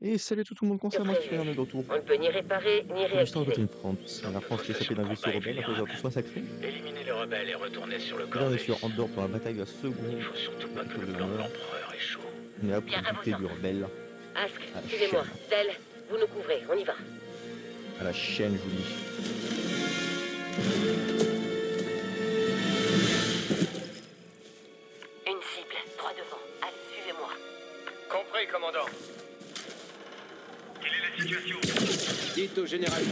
Et salut à tout le monde, Que concernant qui prévu. on est de retour On ne peut ni réparer ni pour l'histoire de réactiver. Battlefront 30. La France qui échappée d'un vaisseau rebelle après avoir tous massacré. Éliminez les rebelles et retournez sur le Et là on est Corvus. sur Andorre pour la bataille de la Il seconde faut surtout pas que étoile le de plan de l'honneur. l'empereur échoue. On est là pour Bien, à vos buter ordres. du rebelle Ask, à la suivez-moi. chaîne. Del, vous nous couvrez, on y va. À la chaîne, je vous dis. Une cible, droit devant. Allez, suivez-moi. Compris, commandant. Quelle est la situation? Dites au général.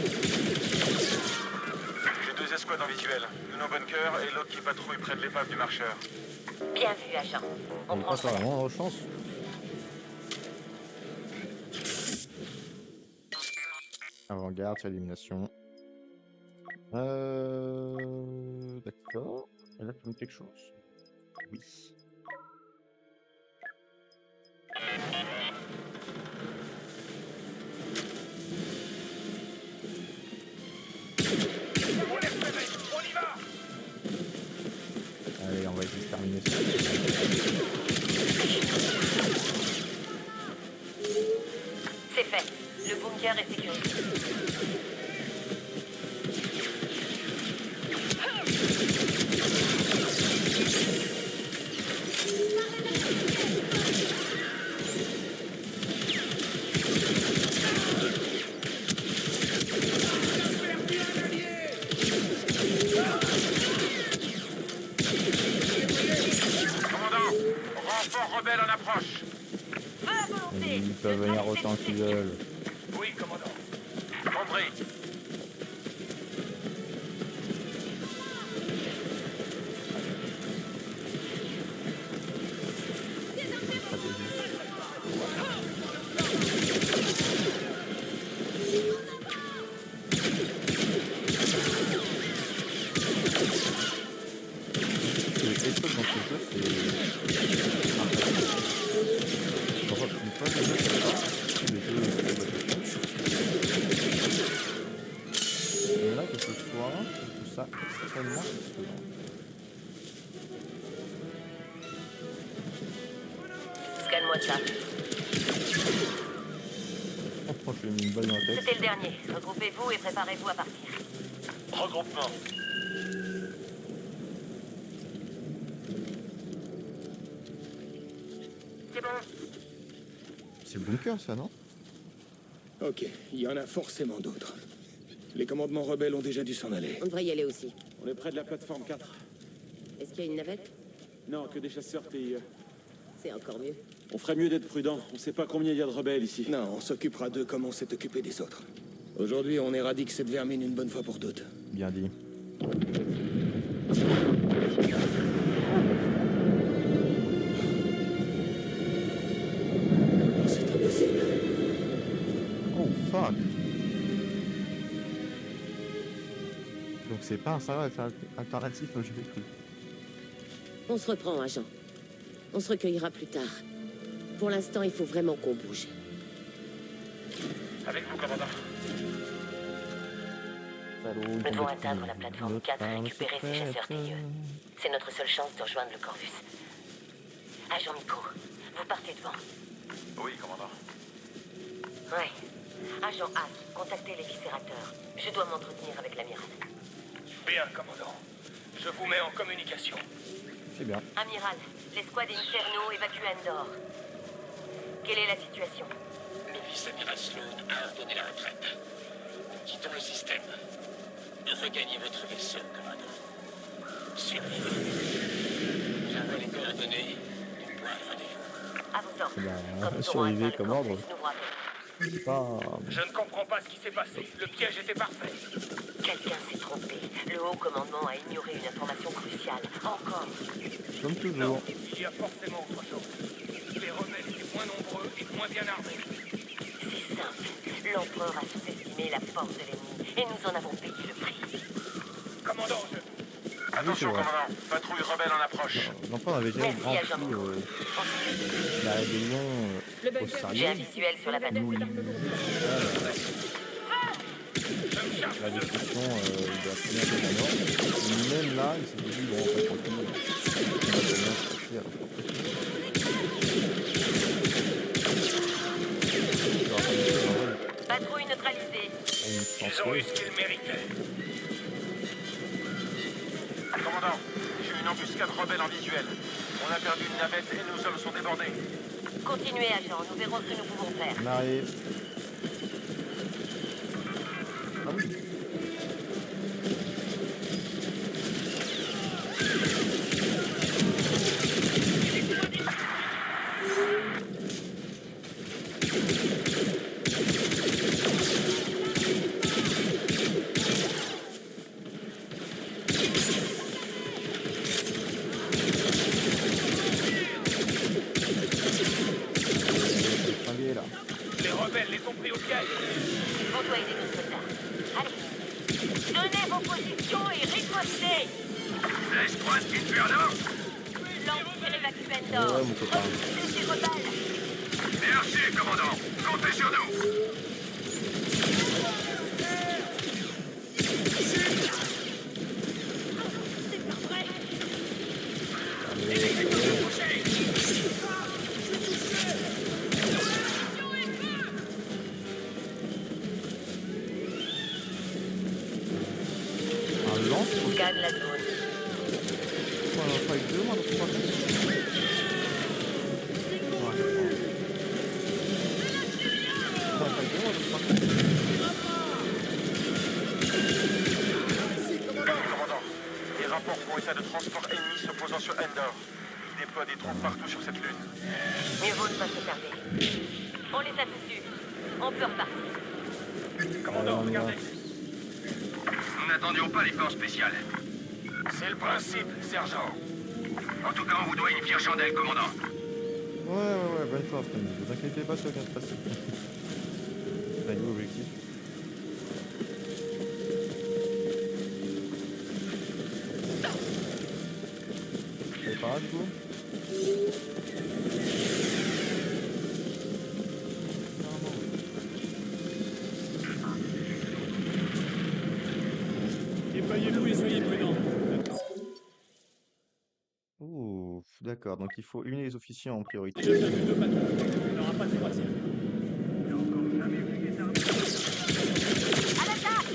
J'ai 2 escouades en visuel. Une au bunker et l'autre qui patrouille près de l'épave du marcheur. Bien vu, agent. On Il prend passe soin. la moindre chance. Avant-garde sur élimination. D'accord. Et là, tu me quelque chose? Oui. On y va. Allez, on va essayer de terminer ça. C'est fait. Le bunker est sécurisé. Commandant, renfort rebelle en approche. Feu à volonté. Ils peuvent Le venir trafic autant est qu'ils sécurisé. veulent. Oui, commandant. Compris. Stratégie. Les trucs dans ce jeu, c'est... Je crois qu'une fois, les jeux comme ça, les jeux de Battlefront. Mais là, que ce soit, je trouve ça extrêmement satisfaisant. Scanne-moi ça. Oh, je lui ai mis une balle dans la tête. C'était le dernier. Regroupez-vous et préparez-vous à partir. Regroupement. C'est bon. C'est le bunker, ça, non? Ok, il y en a forcément d'autres. Les commandements rebelles ont déjà dû s'en aller. On devrait y aller aussi. On est près de la plateforme 4. Est-ce qu'il y a une navette? Non, que des chasseurs TIE. C'est encore mieux. On ferait mieux d'être prudent. On sait pas combien il y a de rebelles ici. Non, on s'occupera d'eux comme on s'est occupé des autres. Aujourd'hui, on éradique cette vermine une bonne fois pour toutes. Bien dit. C'est impossible. Oh, fuck! Donc c'est pas un serveur alternatif comme j'avais cru. On se reprend, agent. On se recueillera plus tard. Pour l'instant, il faut vraiment qu'on bouge. Avec vous, commandant. Nous devons atteindre la plateforme 4 et récupérer ces chasseurs TIE. C'est notre seule chance de rejoindre le Corvus. Agent Miko, vous partez devant. Oui, commandant. Ouais. Agent As, contactez les viscérateurs. Je dois m'entretenir avec l'amiral. Bien, commandant. Je vous mets en communication. C'est bien. Amiral, l'escouade Inferno évacue Endor. Quelle est la situation? Le vice-amiral Sloan a ordonné la retraite. Quittons le système. Regagnez votre vaisseau, commandant. Survivez. J'envoie les coordonnées du point de rendez-vous. À vos ordres. Eh ben, Quand nous aurons survivez atteint le comme Corvus, ordre. nous vous rappellerons. C'est pas... Je ne comprends pas ce qui s'est passé. Le piège était parfait. Quelqu'un s'est trompé. Le haut commandement a ignoré une information cruciale. Encore. Comme Non, toujours. il y a forcément autre chose. Les rebelles étaient moins nombreux et moins bien armés. C'est simple. L'empereur a sous-estimé la force de l'ennemi et nous en avons payé le prix. Commandant, Attention, vrai. commandant. Patrouille rebelle en approche. L'empereur avait déjà Merci, grand agent prix Miko. la rébellion au J'ai un Sarion. visuel sur la bataille. La destruction de la première de la Nord. Même là, il s'est dit, bon, en fait, tranquille, on va bien sortir. Patrouille neutralisée. Ils ont eu ce qu'ils méritaient. Commandant, j'ai une embuscade rebelle en visuel. On a perdu une navette et nos hommes sont débordés. Continuez, agent. Nous verrons ce que nous pouvons faire. On arrive. Ah oui. Fringué, là. Les rebelles les ont pris au piège. On doit aider nos soldats. Allez. Donnez vos positions et ripostez. L'escouade Inferno. L'Empire évacue Ouais, Endor. mon copain. Repoussez ces rebelles. Merci, commandant. Comptez sur nous. Un lance. Gagne la zone. On en a pas eu deux, moi, dans ce projet. On en a pas eu deux, moi, dans ce projet. Commandant, les rapports font état de transport ennemi se posant sur Endor. Ils déploient des troupes partout sur cette lune. Mieux vaut ne pas se tarder. On les a tous eus. On peut repartir. Commandant, regardez. Nous n'attendions pas les plans spéciales. C'est le principe, sergent. En tout cas, on vous doit une fière chandelle, commandant. Ouais, bonne force, Camille. Ne vous inquiétez pas, ça va bien se passer. C'est un nouveau objectif. C'est pas grave, du coup. Déployez-vous et soyez prudents. Ouh, d'accord. Donc il faut éliminer les officiers en priorité. Déjà vu deux patrouilles. Il n'aura pas de croisière. À l'attaque.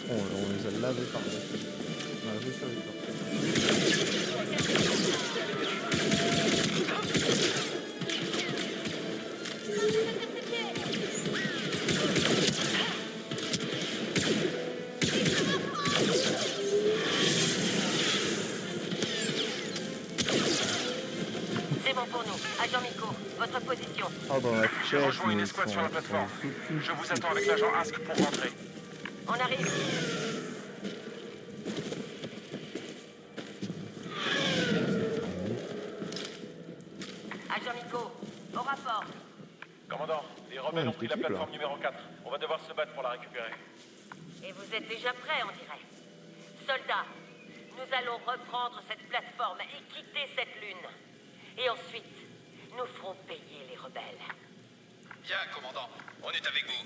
On les a lavés par dessus. On a lavé sur les corps. C'est bon pour nous. Agent Miko, votre position. Ah, dans la J'ai tête, rejoint une mais escouade ils sur la sont plateforme. foutus. Je vous attends avec l'agent Ask pour rentrer. On arrive. Agent Miko, au rapport. Commandant, les rebelles ont pris la plateforme numéro 4. On va devoir se battre pour la récupérer. Et vous êtes déjà prêts, on dirait. Soldats, nous allons reprendre cette plateforme et quitter cette lune. Et ensuite, nous ferons payer les rebelles. Bien, commandant. On est avec vous.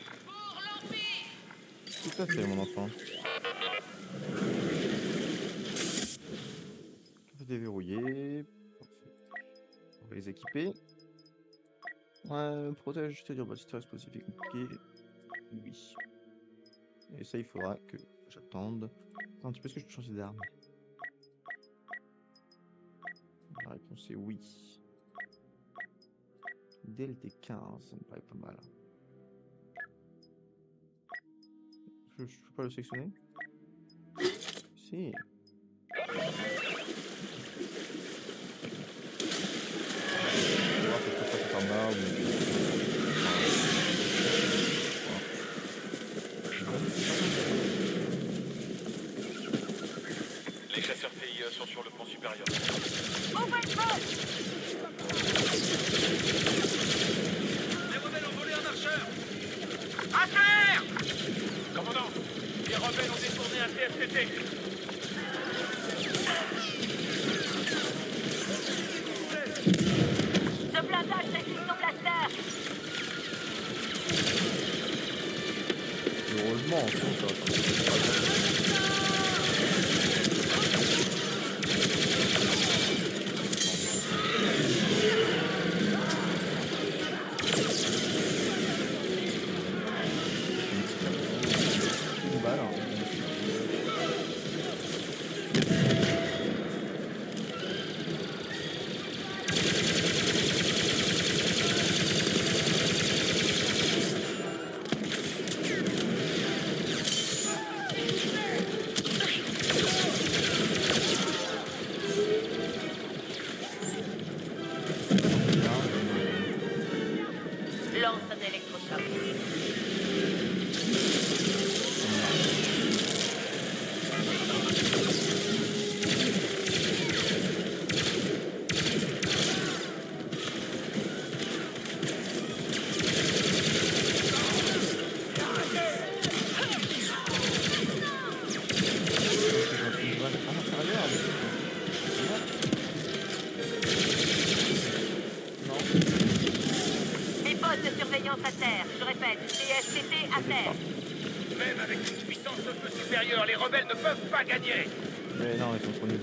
Tout à fait, mon enfant. Déverrouiller. On va les équiper. Ouais, protège, c'est-à-dire bâtisseur explosif et compliqué. Oui. Et ça, il faudra que j'attende. Attends un petit peu, est-ce que je peux changer d'arme? La réponse est oui. DLT15, ça me paraît pas mal. Je peux pas le sélectionner? Si. On va voir si je peux passer par là Les chasseurs PIE sont sur le pont supérieur. Les rebelles ont volé un marcheur. À terre! Commandant, les rebelles ont détourné un TFTT. Ce blindage résiste au blaster. Franchement, en fond, ça va. Une balle, hein. Lance un électrochoc. Une balle à l'intérieur. Non. Des postes de surveillance à terre. Je répète, CSTT à terre. Même avec une puissance un peu supérieure, les rebelles ne peuvent pas gagner. Mais non, ils sont trop nuls.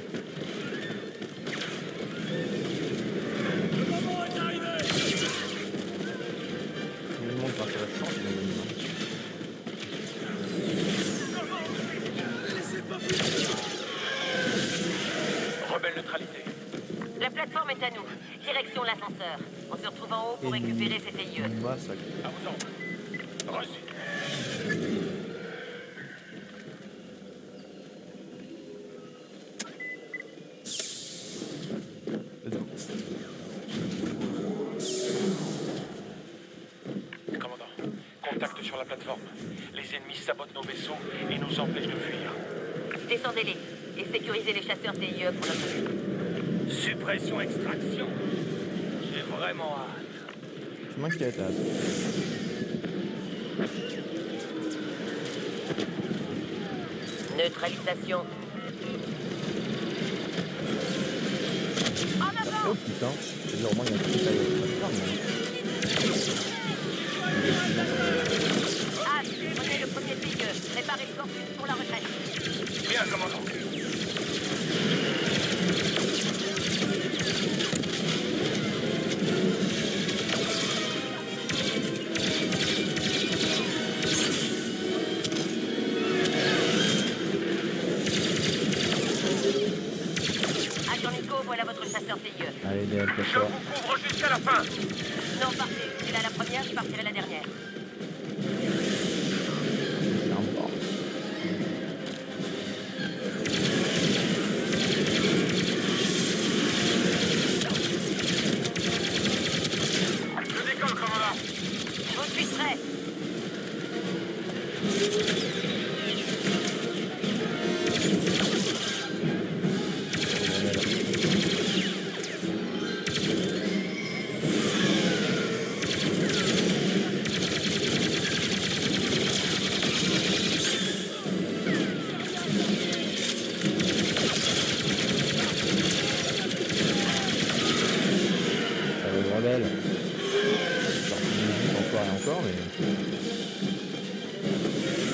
Tout le monde part sur la chance, il a gagné. Rebelle neutralité. La plateforme est à nous. Direction l'ascenseur. On se retrouve en haut pour récupérer ces TIE. Un massacre. À vos ordres. Reçu. Let's go. Commandant, contact sur la plateforme. Les ennemis sabotent nos vaisseaux et nous empêchent de fuir. Descendez-les et sécurisez les chasseurs TIE pour notre but. Suppression extraction. J'ai vraiment hâte. Je m'inquiète là. Neutralisation. En avant! Oh putain, c'est au moins il y a un truc à Ah, prenez le premier TIE. Préparez le corpus pour la retraite. Bien, commandant. Agent Nico, voilà votre chasseur TIE. Allez, DL, Je casse-toi. vous couvre jusqu'à la fin. Non, partez. C'est là la première, je partirai la dernière. C'est un mort. Je décolle, commandant. Je suis prêt. Ça va être rebelle. Encore et encore, mais.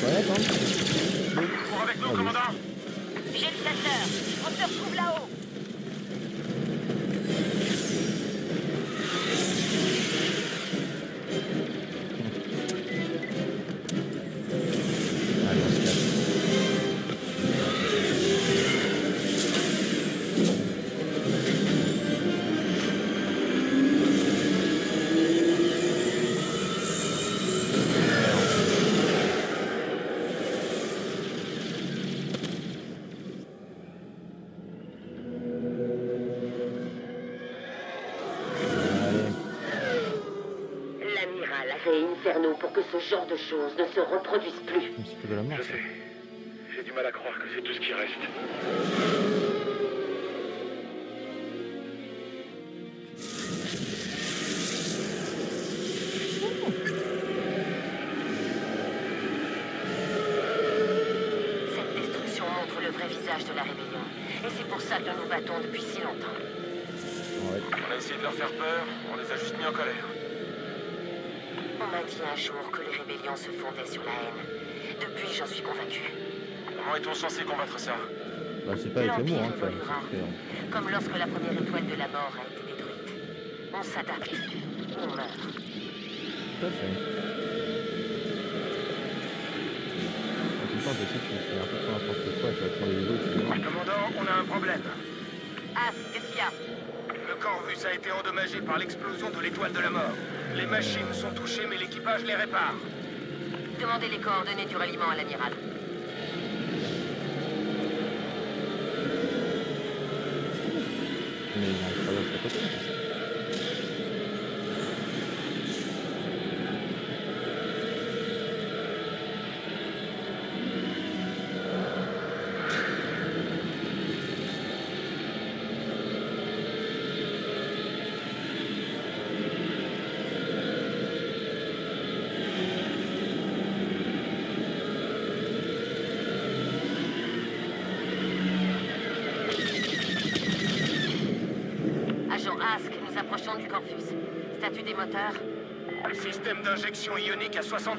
Ouais, attends. Cours avec nous, Allez. commandant. J'ai le chasseur. On se retrouve là-haut. Allez, on se casse. Allez. L'amiral a créé Inferno pour que ce genre de choses ne se reproduise plus. Un petit peu de la mort. Je sais. J'ai du mal à croire que c'est tout ce qui reste. Cette destruction montre le vrai visage de la rébellion. Et c'est pour ça que nous nous battons depuis si longtemps. Ouais. On a essayé de leur faire peur, on les a juste mis en colère. On m'a dit un jour que les rébellions se fondaient sur la haine. Depuis, j'en suis convaincu. Comment est-on censé combattre ça? Bah, c'est pas avec l'amour, hein, L'Empire tu vois. évoluera, comme lorsque la première étoile de la mort a été détruite. On s'adapte, on meurt. Tout à fait. En tout temps, je sais que tu fais un peu trop n'importe quoi, tu vas prendre les autres, tu vois. Commandant, on a un problème. Ah, qu'est-ce qu'il y a? Le Corvus a été endommagé par l'explosion de l'étoile de la mort. Les machines sont touchées, mais l'équipage les répare. Demandez les coordonnées du ralliement à l'amiral. Mais il y a un travail à côté. Agent Ask, nous approchons du Corvus. Statut des moteurs? Système d'injection ionique à 60%.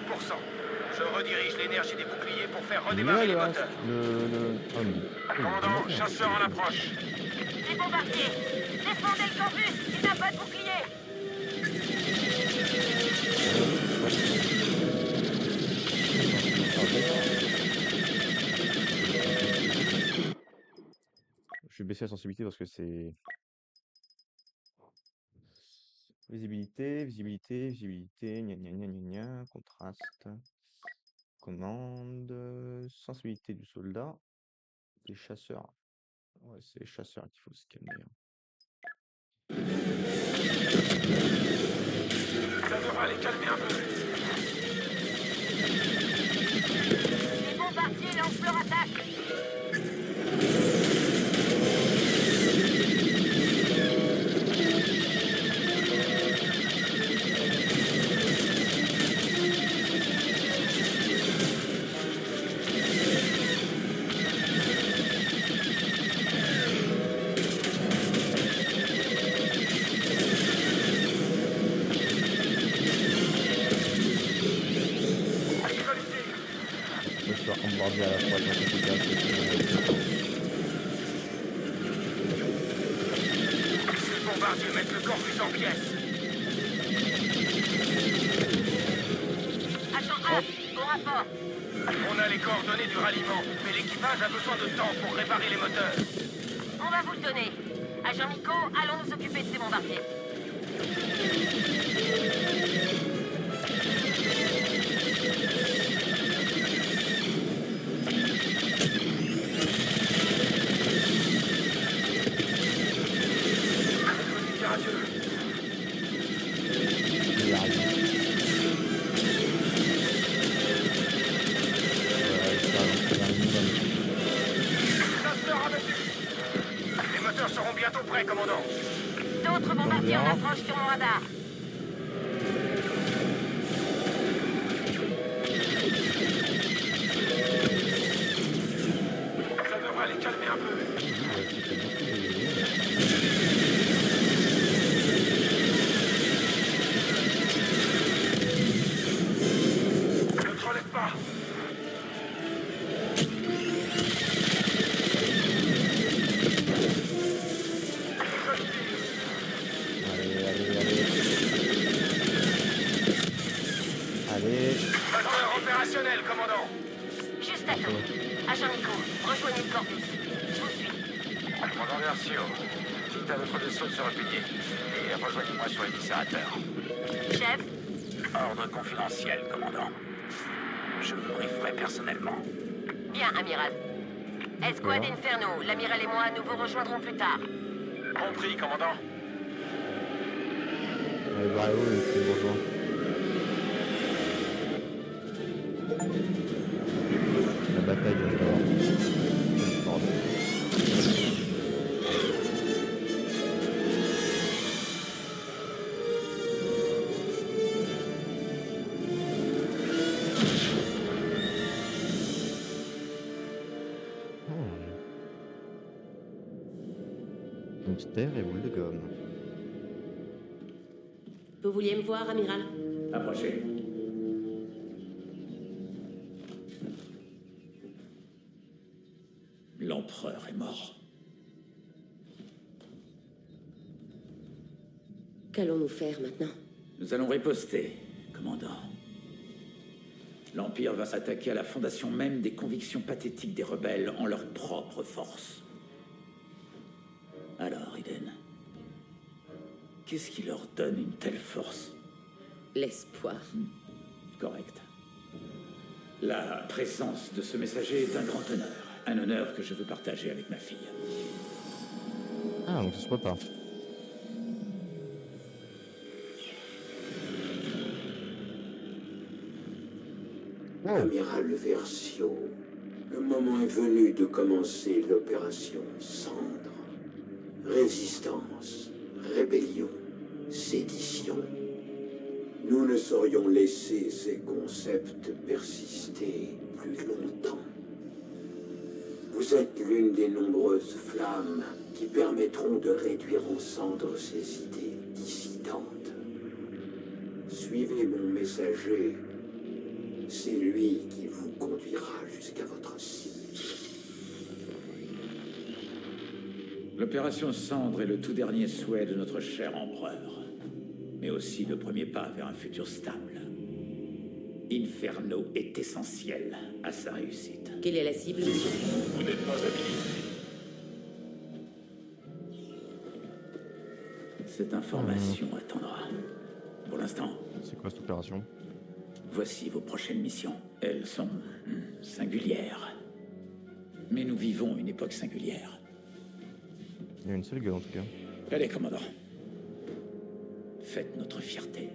Je redirige l'énergie des boucliers pour faire Ouais, redémarrer les le moteurs. Commandant, chasseur en approche. Les bombardiers! Défendez le Corvus! Il n'a pas de bouclier! Je vais baisser la sensibilité parce que c'est... Visibilité, visibilité, visibilité, gna gna gna gna gna, contraste, commande, sensibilité du soldat, des chasseurs. Ouais, c'est les chasseurs qu'il faut se calmer, hein. Ça devra les calmer un peu. Les bombardiers lancent leur attaque! Moi, je dois bombarder à la fois, donc c'est efficace, Ces bombardiers mettent le Corvus en pièces. Agent Ask, au rapport! On a les coordonnées du ralliement, mais l'équipage a besoin de temps pour réparer les moteurs. On va vous le donner. Agent Nico, allons nous occuper de ces bombardiers. il arrive. Ça, c'est un minimum. Chasseur abattu. Les moteurs seront bientôt prêts, commandant. D'autres bombardiers en approche sur mon radar. Ça devra les calmer un peu. Ne te relève pas. Allez. Moteur opérationnel, commandant. Juste à temps. Agent Nico, rejoignez le Corvus. Je vous suis. Commandant Versio, dites à votre vaisseau de se replier et rejoignez-moi sur l'éviscérateur. Chef, Ordre confidentiel, commandant. Je vous brieferai personnellement. bien, amiral. Escouade Inferno, l'amiral et moi, nous vous rejoindrons plus tard. Compris, commandant. Allez, bah, ouais, c'est bonjour. La bataille de l'or. Mystère et boule de gomme. Vous vouliez me voir, amiral? Approchez. l'Empereur est mort. Qu'allons-nous faire maintenant? Nous allons riposter, commandant. L'Empire va s'attaquer à la fondation même des convictions pathétiques des rebelles en leur propre force. Alors, Eden, qu'est-ce qui leur donne une telle force? L'espoir. Correct. La présence de ce messager est un grand honneur. Un honneur que je veux partager avec ma fille. Ah, donc ça se voit pas. Wow. Amiral Versio, le moment est venu de commencer l'opération Cendre. Résistance, rébellion, sédition. Nous ne saurions laisser ces concepts persister plus longtemps. Vous êtes l'une des nombreuses flammes qui permettront de réduire en cendres ces idées dissidentes. Suivez mon messager. C'est lui qui vous conduira jusqu'à votre cible. L'opération Cendre est le tout dernier souhait de notre cher empereur, mais aussi le premier pas vers un futur stable. Inferno est essentiel à sa réussite. Quelle est la cible, monsieur? Vous n'êtes pas habilité. Cette information attendra. Pour l'instant, C'est quoi cette opération? voici vos prochaines missions. Elles sont singulières. Mais nous vivons une époque singulière. Il y a une seule gueule en tout cas. Allez, commandant. Faites notre fierté.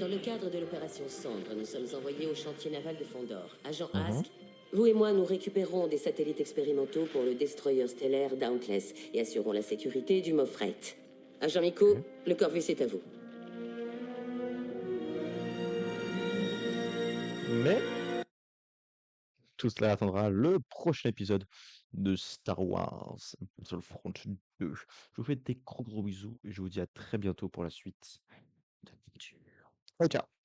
Dans le cadre de l'opération Cendre, nous sommes envoyés au chantier naval de Fondor. Agent Ask, vous et moi, nous récupérons des satellites expérimentaux pour le destroyer stellaire Dauntless et assurons la sécurité du Mofret. Agent Miko, le Corvus est à vous. Mais tout cela attendra le prochain épisode de Star Wars sur le Front 2. Je vous fais des gros bisous et je vous dis à très bientôt pour la suite de l'aventure. Ciao, ciao.